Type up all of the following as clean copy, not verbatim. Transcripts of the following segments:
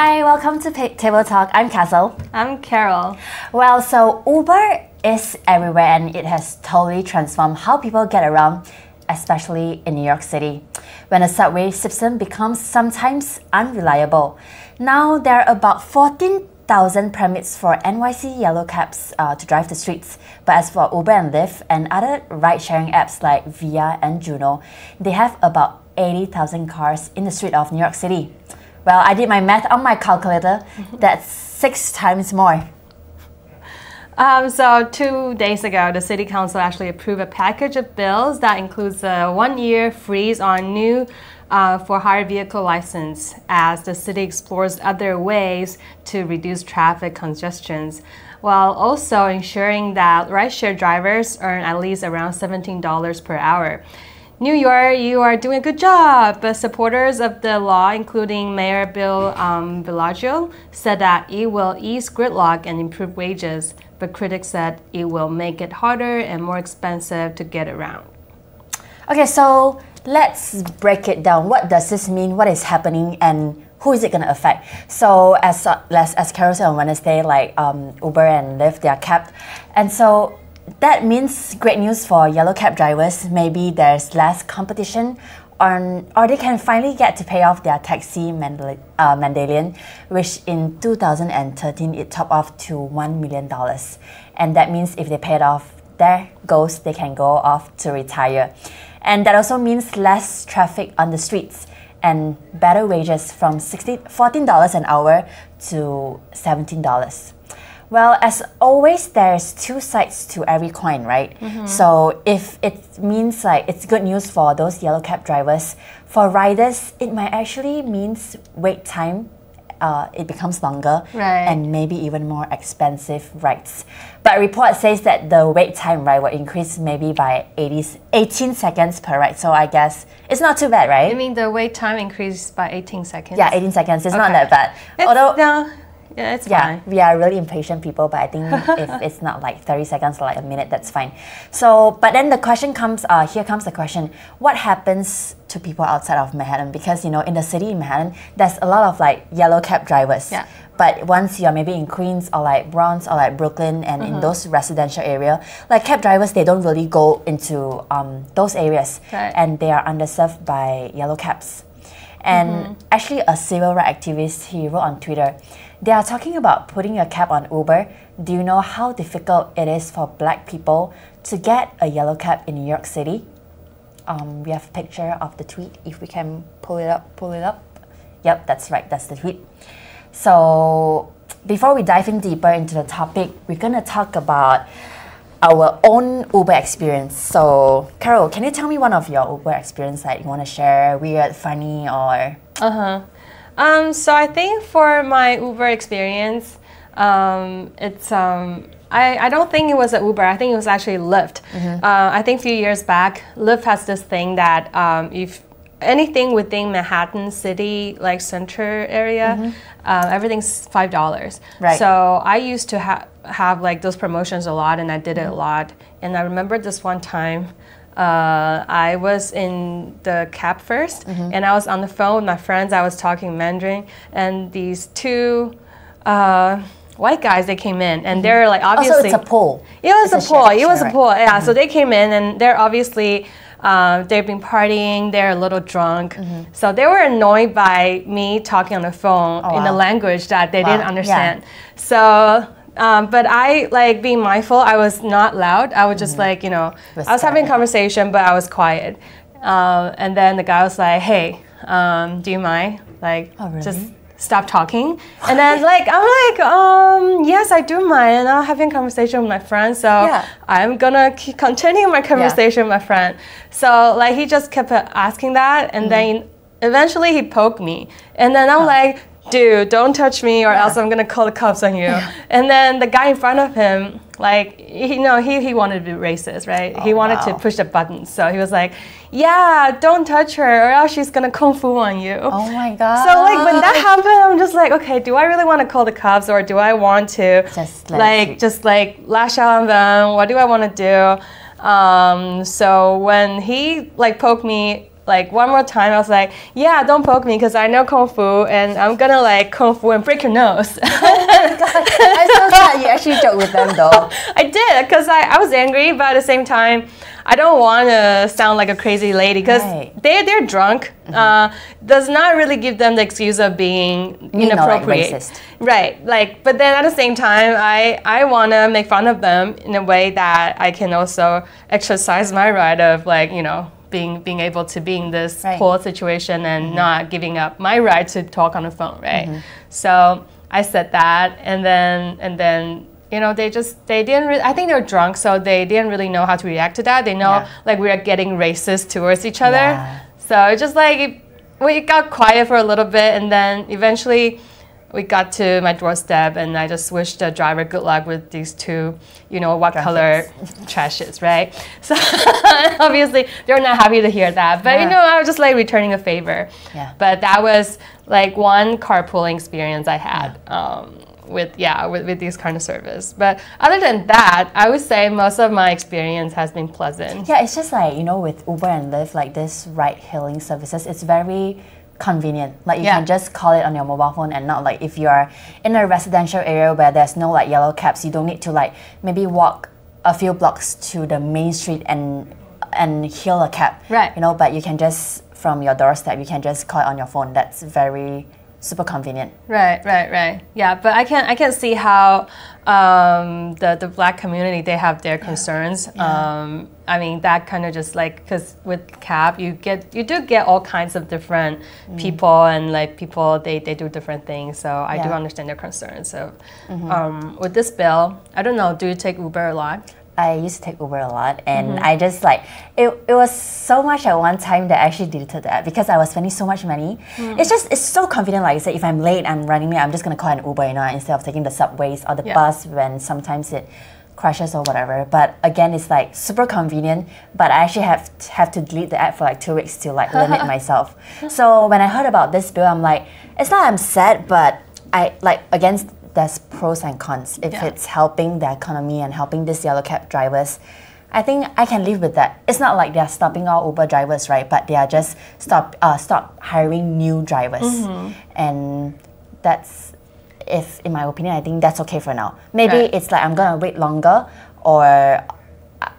Hi, welcome to Table Talk. I'm Kessyl. I'm Carol. Well, so Uber is everywhere and it has totally transformed how people get around, especially in New York City, when the subway system becomes sometimes unreliable. Now there are about 14,000 permits for NYC yellow cabs to drive the streets. But as for Uber and Lyft and other ride-sharing apps like Via and Juno, they have about 80,000 cars in the street of New York City. Well, I did my math on my calculator. That's 6 times more. So 2 days ago, the City Council actually approved a package of bills that includes a 1-year freeze on new for-hire vehicle license as the city explores other ways to reduce traffic congestions, while also ensuring that rideshare drivers earn at least around $17 per hour. New York, you are doing a good job, but supporters of the law, including Mayor Bill Blasios, said that it will ease gridlock and improve wages, but critics said it will make it harder and more expensive to get around. Okay, so let's break it down. What does this mean? What is happening? And who is it going to affect? So as Carol said on Wednesday, like Uber and Lyft, they are capped. And so that means great news for yellow cab drivers. Maybe there's less competition or they can finally get to pay off their taxi medallion, which in 2013 it topped off to $1 million. And that means if they pay it off, there goes, they can go off to retire. And that also means less traffic on the streets and better wages from $14 an hour to $17. Well, as always, there's 2 sides to every coin, right? So if it means like it's good news for those yellow cab drivers, for riders, it might actually means wait time. It becomes longer and maybe even more expensive rides. But a report says that the wait time will increase maybe by 18 seconds per ride. So I guess it's not too bad, right? You mean the wait time increased by 18 seconds? Yeah, 18 seconds. It's not that bad. Yeah, it's fine. We are really impatient people, but I think if it's not like 30 seconds or like a minute, that's fine. So, but then the question comes, here comes the question, what happens to people outside of Manhattan? Because, you know, in the city in Manhattan, there's a lot of like yellow cab drivers. Yeah. But once you're maybe in Queens or like Bronx or like Brooklyn and in those residential area, like cab drivers, they don't really go into those areas. And they are underserved by yellow cabs. And actually a civil rights activist, he wrote on Twitter, they are talking about putting a cap on Uber. Do you know how difficult it is for black people to get a yellow cab in New York City? We have a picture of the tweet, if we can pull it up. Yep, that's right, that's the tweet. So before we dive in deeper into the topic, we're gonna talk about our own Uber experience. So Carol, can you tell me one of your Uber experience that you want to share, weird, funny, or? So I think for my Uber experience, it's I don't think it was an Uber. I think it was actually Lyft. I think a few years back, Lyft has this thing that if anything within Manhattan City, like center area, everything's $5. Right. So I used to have like those promotions a lot, and I did it a lot. And I remember this one time, I was in the cab first, and I was on the phone with my friends. I was talking Mandarin, and these 2 white guys, they came in, and they're like obviously. Also, it's a poll. It was a poll. It was a poll. Yeah. So they came in, and they're obviously. They've been partying, they're a little drunk. So they were annoyed by me talking on the phone in a language that they didn't understand. So, but I, like being mindful, I was not loud. I was just like, you know, I was having a conversation, but I was quiet. And then the guy was like, hey, do you mind? Like, just stop talking. And then like I'm like, yes, I do mind, and I'm having a conversation with my friend, so I'm gonna keep continuing my conversation with my friend. So like he just kept asking that, and then eventually he poked me, and then I'm like, dude, don't touch me or else I'm gonna call the cops on you. And then the guy in front of him, like, he wanted to be racist, right? He wanted to push the buttons. So he was like, yeah, don't touch her or else she's gonna kung fu on you. Oh my God. So like when that happened, I'm just like, okay, do I really want to call the cops, or do I want to just lash out on them? What do I want to do? So when he like poked me, like one more time, I was like, yeah, don't poke me because I know Kung Fu and I'm gonna like Kung Fu and break your nose. Oh my God. I'm so glad you actually joked with them though. I did because I was angry, but at the same time, I don't want to sound like a crazy lady because they're drunk. Does not really give them the excuse of being inappropriate. Like racist. Right, like, but then at the same time, I want to make fun of them in a way that I can also exercise my right of like, you know, being able to be in this whole situation and not giving up my right to talk on the phone, right? So I said that, and then you know, they didn't really, I think they were drunk, so they didn't really know how to react to that. They know like we are getting racist towards each other. Yeah. So it's just like, we got quiet for a little bit, and then eventually we got to my doorstep, and I just wished the driver good luck with these two, you know, what color trashes, right? So obviously they're not happy to hear that, but you know, I was just like returning a favor. Yeah. But that was like one carpooling experience I had. With these kind of service. But other than that, I would say most of my experience has been pleasant. Yeah, it's just like, you know, with Uber and Lyft, like this ride-hailing services, it's very convenient. Like you can just call it on your mobile phone, and not like if you are in a residential area where there's no like yellow cabs, you don't need to like maybe walk a few blocks to the main street and hail a cab. Right. You know, but you can just, from your doorstep, you can just call it on your phone. That's very super convenient. Right. Yeah, but I can see how the Black community, they have their concerns. I mean, that kind of just like, because with cab, you do get all kinds of different people, and like people, they do different things. So I do understand their concerns. So with this bill, I don't know, do you take Uber a lot? I used to take Uber a lot, and I just like, it was so much at one time that I actually deleted that because I was spending so much money. It's so convenient. Like I said, if I'm late, I'm running late, I'm just gonna call an Uber, you know, instead of taking the subways or the bus when sometimes it crashes or whatever. But again, it's like super convenient, but I actually have to delete the app for like 2 weeks to like limit myself. So when I heard about this bill, I'm like, it's not I'm sad, but I like, against there's pros and cons. If it's helping the economy and helping these yellow cab drivers, I think I can live with that. It's not like they're stopping all Uber drivers, right? But they are just stop hiring new drivers, and that's, if in my opinion, I think that's okay for now. Maybe it's like I'm gonna wait longer, or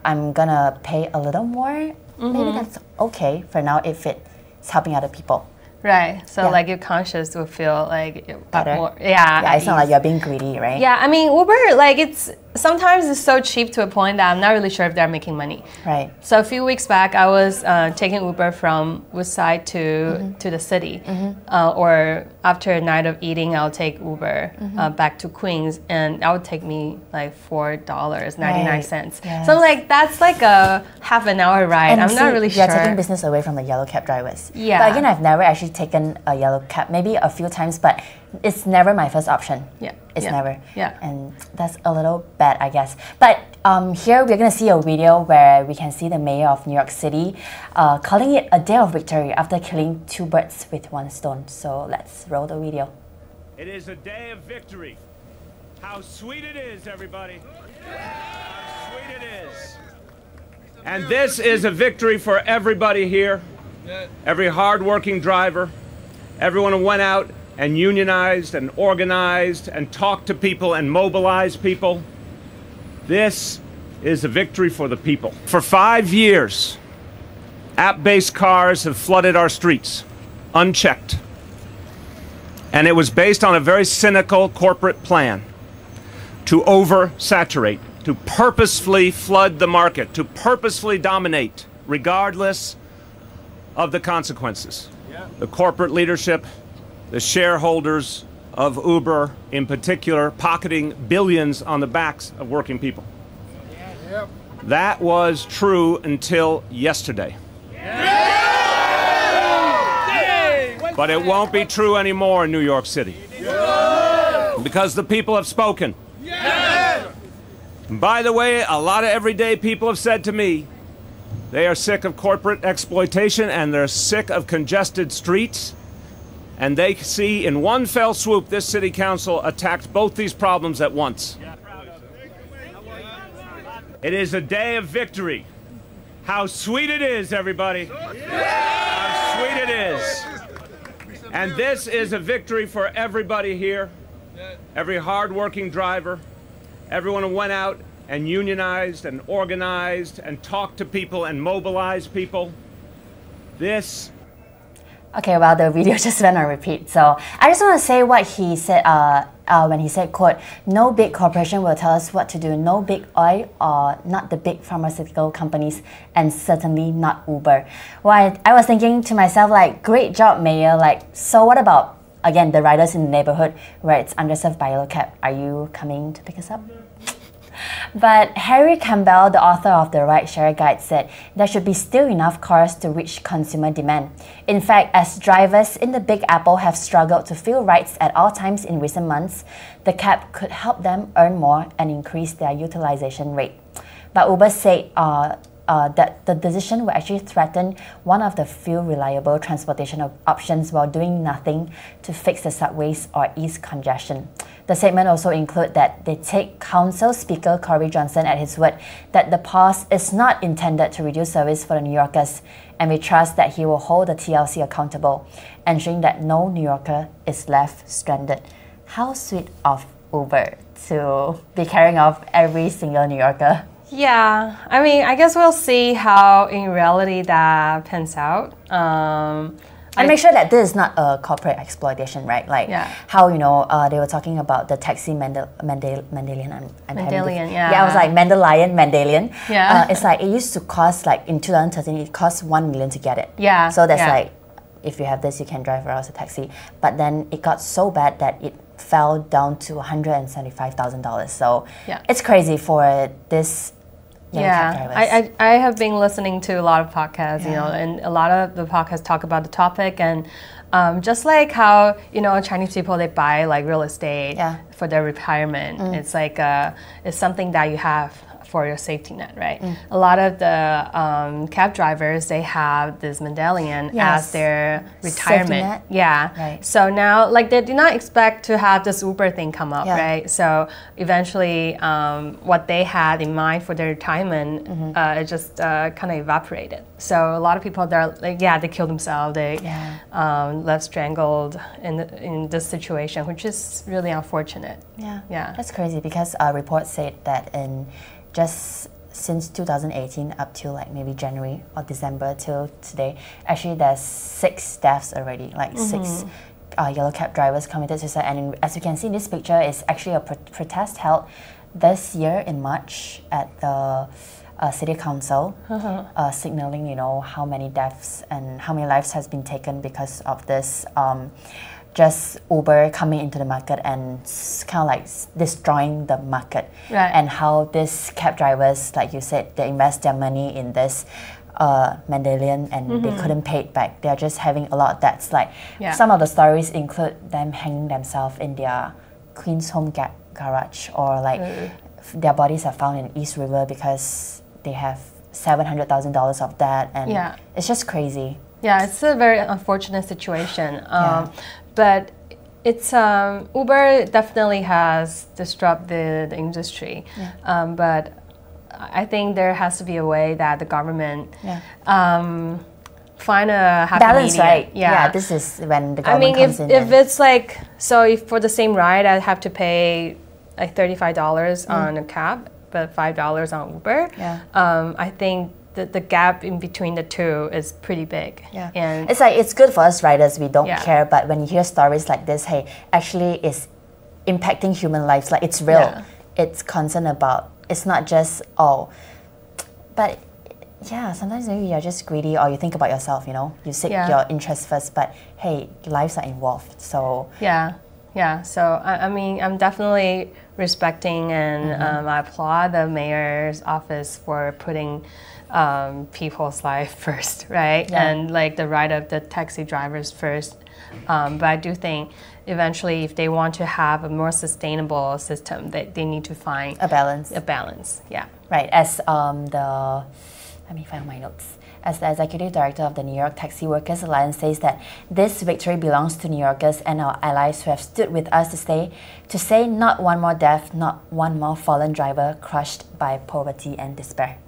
I'm gonna pay a little more. Maybe that's okay for now if it's helping other people. Right. So like your conscience will feel like more, it's not like you're being greedy, right? Yeah. I mean, Uber, like sometimes it's so cheap to a point that I'm not really sure if they're making money. Right. So a few weeks back, I was taking Uber from Woodside to the city, or after a night of eating, I'll take Uber back to Queens, and that would take me like $4.99. Yes. So like that's like a half an hour ride. And I'm not really sure. You're taking business away from the yellow cab drivers. Yeah. But again, I've never actually taken a yellow cab, maybe a few times, but it's never my first option. Yeah. It's never. Yeah. And that's a little bad, I guess. But here we're going to see a video where we can see the mayor of New York City calling it a day of victory after killing 2 birds with 1 stone. So let's roll the video. It is a day of victory. How sweet it is, everybody. How sweet it is. And this is a victory for everybody here. Every hard-working driver, everyone who went out and unionized and organized and talked to people and mobilized people. This is a victory for the people. For 5 years, app-based cars have flooded our streets, unchecked. And it was based on a very cynical corporate plan to oversaturate, to purposefully flood the market, to purposefully dominate, regardless of the consequences. The corporate leadership, the shareholders of Uber in particular, pocketing billions on the backs of working people. That was true until yesterday. But it won't be true anymore in New York City. Because the people have spoken. And by the way, a lot of everyday people have said to me, they are sick of corporate exploitation and they're sick of congested streets. And they see in one fell swoop this city council attacked both these problems at once. It is a day of victory. How sweet it is, everybody. How sweet it is. And this is a victory for everybody here, every hard-working driver, everyone who went out and unionized and organized and talked to people and mobilized people. This. Okay, well, the video just went on repeat. So I just want to say what he said when he said, quote, "No big corporation will tell us what to do. No big oil or not the big pharmaceutical companies, and certainly not Uber." Well, I was thinking to myself, like, great job, Mayor. Like, so what about, again, the riders in the neighborhood where it's underserved by Yellow Cap? Are you coming to pick us up? But Harry Campbell, the author of the Rideshare Guide, said there should be still enough cars to reach consumer demand. In fact, as drivers in the Big Apple have struggled to fill rides at all times in recent months, the cap could help them earn more and increase their utilization rate. But Uber said that the decision will actually threaten one of the few reliable transportation options while doing nothing to fix the subways or ease congestion. The statement also includes that they take Council Speaker Cory Johnson at his word that the pause is not intended to reduce service for the New Yorkers, and we trust that he will hold the TLC accountable, ensuring that no New Yorker is left stranded. How sweet of Uber to be carrying off every single New Yorker. Yeah, I mean, I guess we'll see how in reality that pans out. And make sure that this is not a corporate exploitation, right? Like how, you know, they were talking about the taxi Mendelian. Yeah, I was like Mendelian. Yeah. It's like it used to cost, like in 2013, it cost $1 million to get it. Yeah. So that's like, if you have this, you can drive around as a taxi. But then it got so bad that it fell down to $175,000. So it's crazy for this. I have been listening to a lot of podcasts, you know, and a lot of the podcasts talk about the topic, and just like how, you know, Chinese people, they buy like real estate for their retirement. It's like it's something that you have for your safety net, right? A lot of the cab drivers, they have this medallion as their retirement. So now, like, they did not expect to have this Uber thing come up, right? So eventually, what they had in mind for their retirement, it just kind of evaporated. So a lot of people, they're like, they killed themselves. They left strangled in this situation, which is really unfortunate. That's crazy, because reports said that in just since 2018 up to like maybe January or December till today, actually there's 6 deaths already, like 6 yellow cab drivers committed suicide. And as you can see in this picture, it's actually a protest held this year in March at the City Council, signaling, you know, how many deaths and how many lives has been taken because of this just Uber coming into the market and kind of like destroying the market. And how these cab drivers, like you said, they invest their money in this Mendelian and they couldn't pay it back. They're just having a lot of debts. Like some of the stories include them hanging themselves in their Queen's Home garage, or like their bodies are found in East River because they have $700,000 of debt, and it's just crazy. Yeah, it's a very unfortunate situation. But it's Uber definitely has disrupted the industry. But I think there has to be a way that the government find a happy balance, medium. right? Yeah, this is when the government comes in. If it's like, so if for the same ride I have to pay like $35 on a cab, but $5 on Uber, I think the gap in between the two is pretty big. And it's like, it's good for us riders, we don't care, but when you hear stories like this, hey, actually it's impacting human lives, like it's real. It's concerned about, it's not just, but sometimes maybe you're just greedy, or you think about yourself, you know, you seek your interests first, but hey, lives are involved, so. So I mean, I'm definitely respecting and I applaud the mayor's office for putting people's life first, right? And like the right of the taxi drivers first. But I do think eventually, if they want to have a more sustainable system, they need to find a balance. Right. As let me find my notes. As the executive director of the New York Taxi Workers Alliance says that this victory belongs to New Yorkers and our allies who have stood with us to say not one more death, not one more fallen driver crushed by poverty and despair.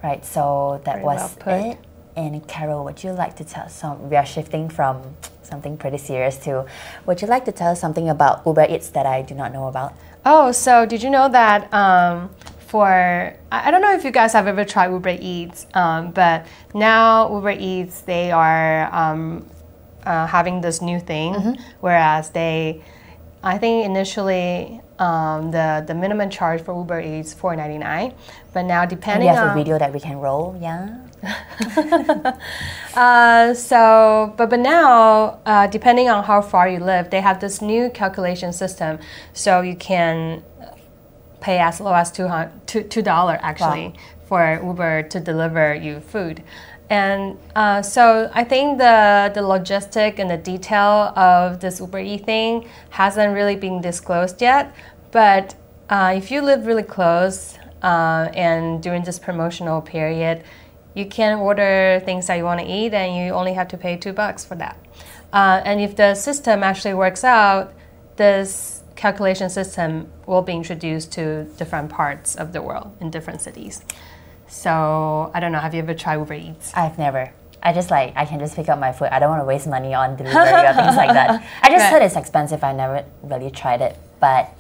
Right, so that was it. And Carol, would you like to tell we are shifting from something pretty serious to, would you like to tell us something about Uber Eats that I do not know about? Oh, so did you know that I don't know if you guys have ever tried Uber Eats, but now Uber Eats, they are having this new thing, whereas I think initially the minimum charge for Uber Eats $4.99, but now depending on... And we have a video that we can roll, yeah? But now, depending on how far you live, they have this new calculation system, so you can pay as low as $2 actually for Uber to deliver you food. And so I think the logistic and the detail of this Uber Eats thing hasn't really been disclosed yet. But if you live really close and during this promotional period, you can order things that you want to eat and you only have to pay $2 for that. And if the system actually works out, this calculation system will be introduced to different parts of the world in different cities. So, I don't know, have you ever tried Uber Eats? I've never. I can just pick up my food. I don't want to waste money on delivery or things like that. I just heard it's expensive. I never really tried it. But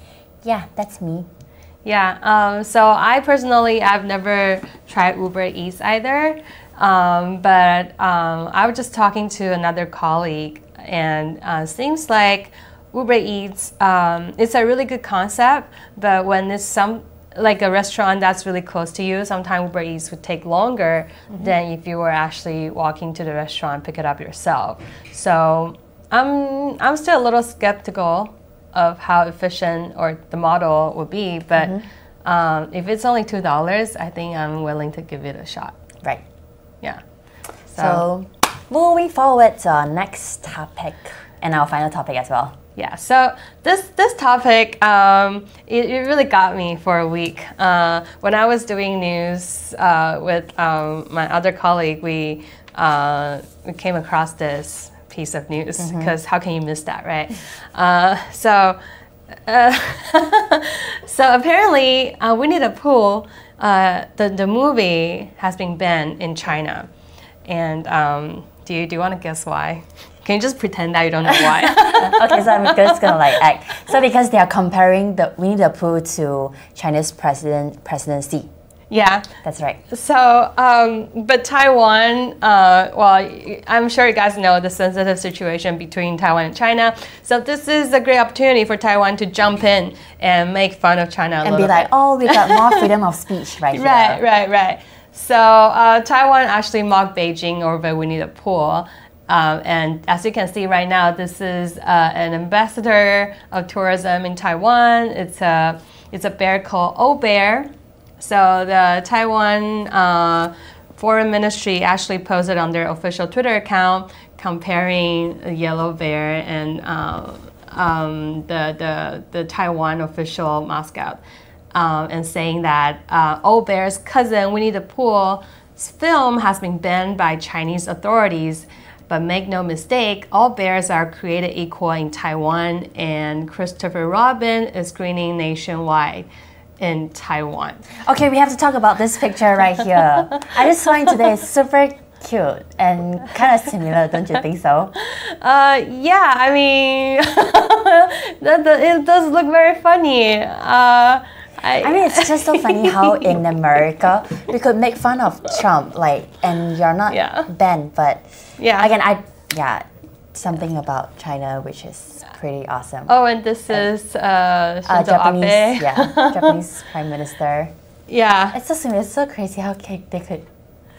yeah, that's me. Yeah, so I've never tried Uber Eats either. But I was just talking to another colleague, and seems like Uber Eats, it's a really good concept, but when it's like a restaurant that's really close to you, sometimes Uber Eats would take longer than if you were actually walking to the restaurant and pick it up yourself. So I'm still a little skeptical of how efficient or the model would be, but if it's only $2, I think I'm willing to give it a shot. Right. Yeah. So moving forward to our next topic and our final topic as well. Yeah, so this topic, it really got me for a week. When I was doing news with my other colleague, we came across this piece of news, because how can you miss that, right? So apparently, Winnie the Pooh, the movie has been banned in China. And do you want to guess why? Can you just pretend that you don't know why? Okay, so I'm just gonna act. So because they are comparing the Winnie the Pooh to China's presidency. Yeah, that's right. So, but Taiwan, well, I'm sure you guys know the sensitive situation between Taiwan and China. So this is a great opportunity for Taiwan to jump in and make fun of China a little bit. And be like, oh, we got more freedom of speech right here. Right. So Taiwan actually mocked Beijing over Winnie the Pooh. And as you can see right now, this is an ambassador of tourism in Taiwan. It's a bear called O Bear. So the Taiwan Foreign Ministry actually posted on their official Twitter account comparing a yellow bear and the Taiwan official mascot, and saying that O Bear's cousin Winnie the Pooh's film has been banned by Chinese authorities. But make no mistake, all bears are created equal in Taiwan, and Christopher Robin is screening nationwide in Taiwan. Okay, we have to talk about this picture right here. I just saw it today. It's super cute and kind of similar, don't you think so? Yeah, I mean, it does look very funny. I mean, it's just so funny how in America we could make fun of Trump, and you're not banned, but again, something about China which is pretty awesome. Oh, and this is Japanese, Japanese Prime Minister. Yeah, it's so similar. It's so crazy how they could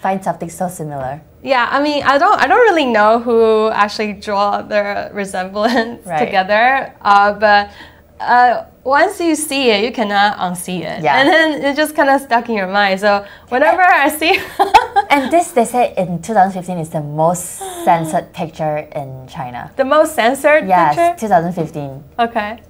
find something so similar. Yeah, I mean, I don't really know who actually draw the resemblance together, but. Once you see it, you cannot unsee it. Yeah. And then it just kind of stuck in your mind. So whenever I see... And this, they say in 2015, is the most censored picture in China. The most censored picture? Yes, 2015. Okay.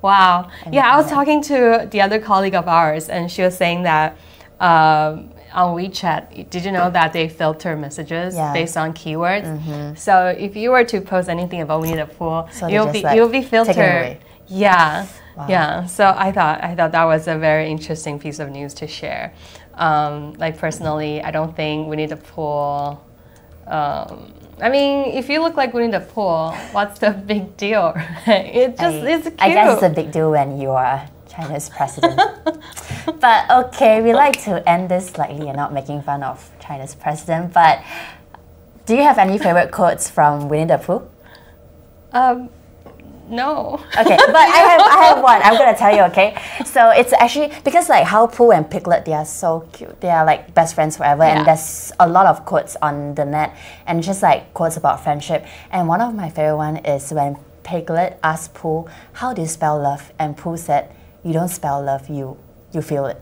Wow. Yeah, I was talking to the other colleague of ours, and she was saying that on WeChat, did you know that they filter messages based on keywords? So if you were to post anything about Winnie the Pooh, you'll be filtered. Yeah, yeah. So I thought that was a very interesting piece of news to share. Personally, I don't think Winnie the Pooh I mean, if you look like Winnie the Pooh, what's the big deal? It's cute. I guess it's a big deal when you are China's president. But okay, we like to end this slightly and not making fun of China's president. But do you have any favorite quotes from Winnie the Pooh? No. Okay, but I have one. I'm gonna tell you. Okay, so it's actually because like how Pooh and Piglet, they are so cute. They are like best friends forever, and there's a lot of quotes on the net, and just like quotes about friendship. And one of my favorite one is when Piglet asked Pooh, "How do you spell love?" And Pooh said, "You don't spell love. You feel it."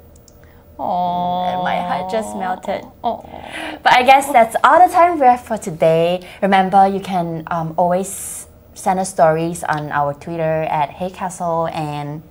Aww. And my heart just melted. Aww. But I guess that's all the time we have for today. Remember, you can always send us stories on our Twitter at Hey Kessyl and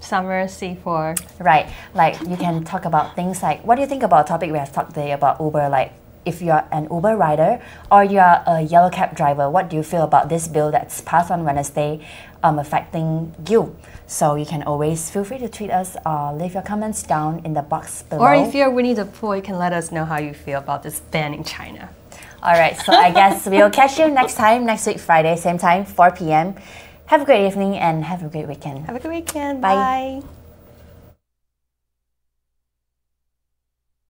Summer C4. Right, like you can talk about things like, what do you think about a topic we have talked today about Uber? Like if you're an Uber rider or you're a yellow cab driver, what do you feel about this bill that's passed on Wednesday affecting you? So you can always feel free to tweet us or leave your comments down in the box below. Or if you're Winnie the Pooh, you can let us know how you feel about this ban in China. All right, so I guess we'll catch you next week, Friday, same time, 4 p.m. Have a great evening and have a great weekend. Have a good weekend. Bye. Bye.